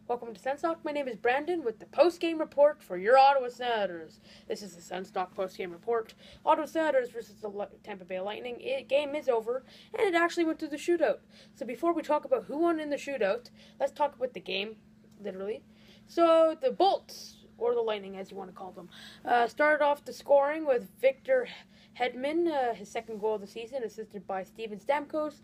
Welcome to SENS Talk. My name is Brandon with the post-game report for your Ottawa Senators. This is the SENS Talk post-game report. Ottawa Senators versus the Tampa Bay Lightning. Game is over, and it actually went to the shootout. So before we talk about who won in the shootout, let's talk about the game, literally. So the Bolts, or the Lightning as you want to call them, started off the scoring with Victor Hedman, his second goal of the season, assisted by Steven Stamkos.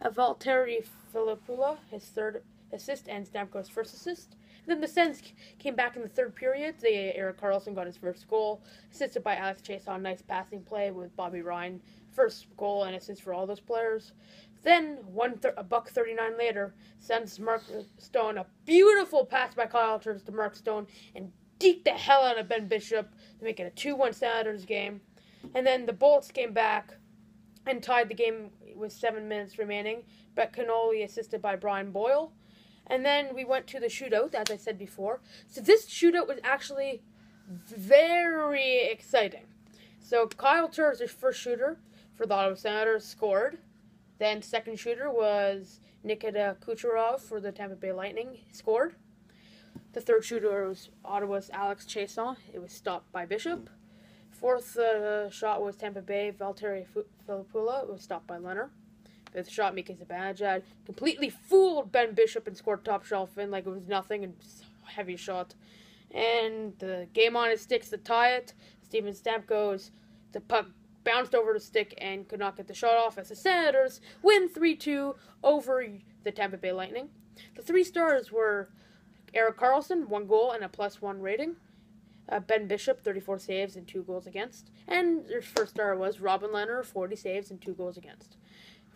Valtteri Filppula, his third assist, and Stamkos' first assist. And then the Sens came back in the third period. Erik Karlsson got his first goal, assisted by Alex Chiasson. Nice passing play with Bobby Ryan. First goal and assist for all those players. Then, $1:39 later, Sens Mark Stone, a beautiful pass by Kyle Turns to Mark Stone, and deked the hell out of Ben Bishop to make it a 2-1 Senators game. And then the Bolts came back and tied the game with 7 minutes remaining. Brett Cannoli assisted by Brian Boyle. And then we went to the shootout, as I said before. So this shootout was actually very exciting. So Kyle Turner's first shooter for the Ottawa Senators scored. Then second shooter was Nikita Kucherov for the Tampa Bay Lightning, scored. The third shooter was Ottawa's Alex Chiasson. It was stopped by Bishop. Fourth shot was Tampa Bay, Valtteri Filppula. It was stopped by Leonard. Fifth shot, Mika Zibanejad completely fooled Ben Bishop and scored top shelf in like it was nothing, and heavy shot. And the game on his sticks to tie it. Steven Stamkos, the puck bounced over the stick and could not get the shot off as the Senators win 3-2 over the Tampa Bay Lightning. The 3 stars were Erik Karlsson, 1 goal and a +1 rating. Ben Bishop, 34 saves and 2 goals against. And their first star was Robin Lehner, 40 saves and 2 goals against.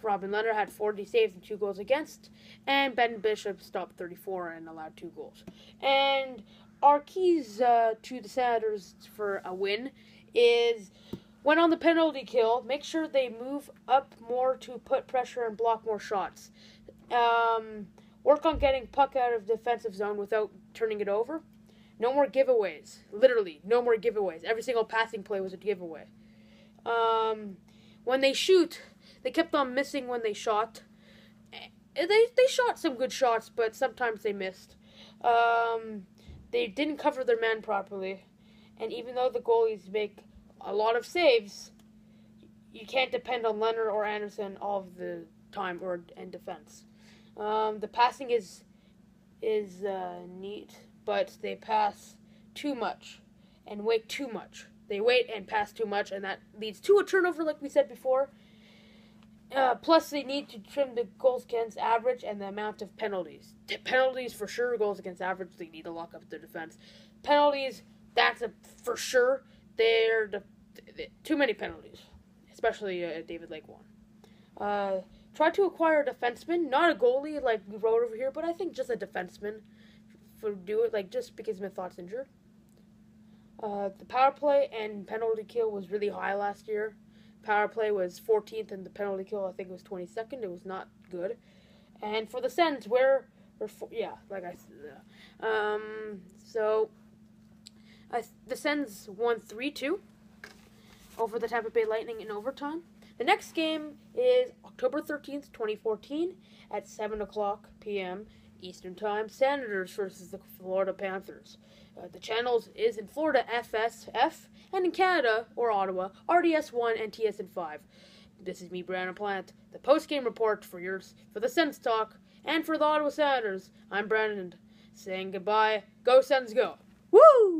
Robin Lehner had 40 saves and 2 goals against, and Ben Bishop stopped 34 and allowed 2 goals. And our keys to the Senators for a win is, when on the penalty kill, make sure they move up more to put pressure and block more shots. Work on getting puck out of defensive zone without turning it over. No more giveaways. Literally, no more giveaways. Every single passing play was a giveaway. When they shoot, they kept on missing when they shot. They shot some good shots, but sometimes they missed. They didn't cover their man properly. And even though the goalies make a lot of saves, you can't depend on Leonard or Anderson all of the time and defense. The passing is neat, but they pass too much and wait too much. They wait and pass too much, and that leads to a turnover, like we said before. Plus, they need to trim the goals against average and the amount of penalties. Penalties for sure, goals against average, they need to lock up their defense. Penalties, that's for sure. They're too many penalties, especially David Lake one. Try to acquire a defenseman, not a goalie like we wrote over here, but I think just a defenseman for do it, like just because Mithot's injured. The power play and penalty kill was really high last year. Power play was 14th, and the penalty kill, I think, was 22nd. It was not good. And for the Sens, the Sens won 3-2 over the Tampa Bay Lightning in overtime. The next game is October 13th, 2014, at 7:00 p.m. Eastern Time. Senators versus the Florida Panthers. The channels is in Florida FSF, and in Canada, or Ottawa, RDS1 and TSN5. This is me, Brandon Plant, the post-game report for the Sens Talk, and for the Ottawa Senators. I'm Brandon, saying goodbye. Go Sens, go! Woo!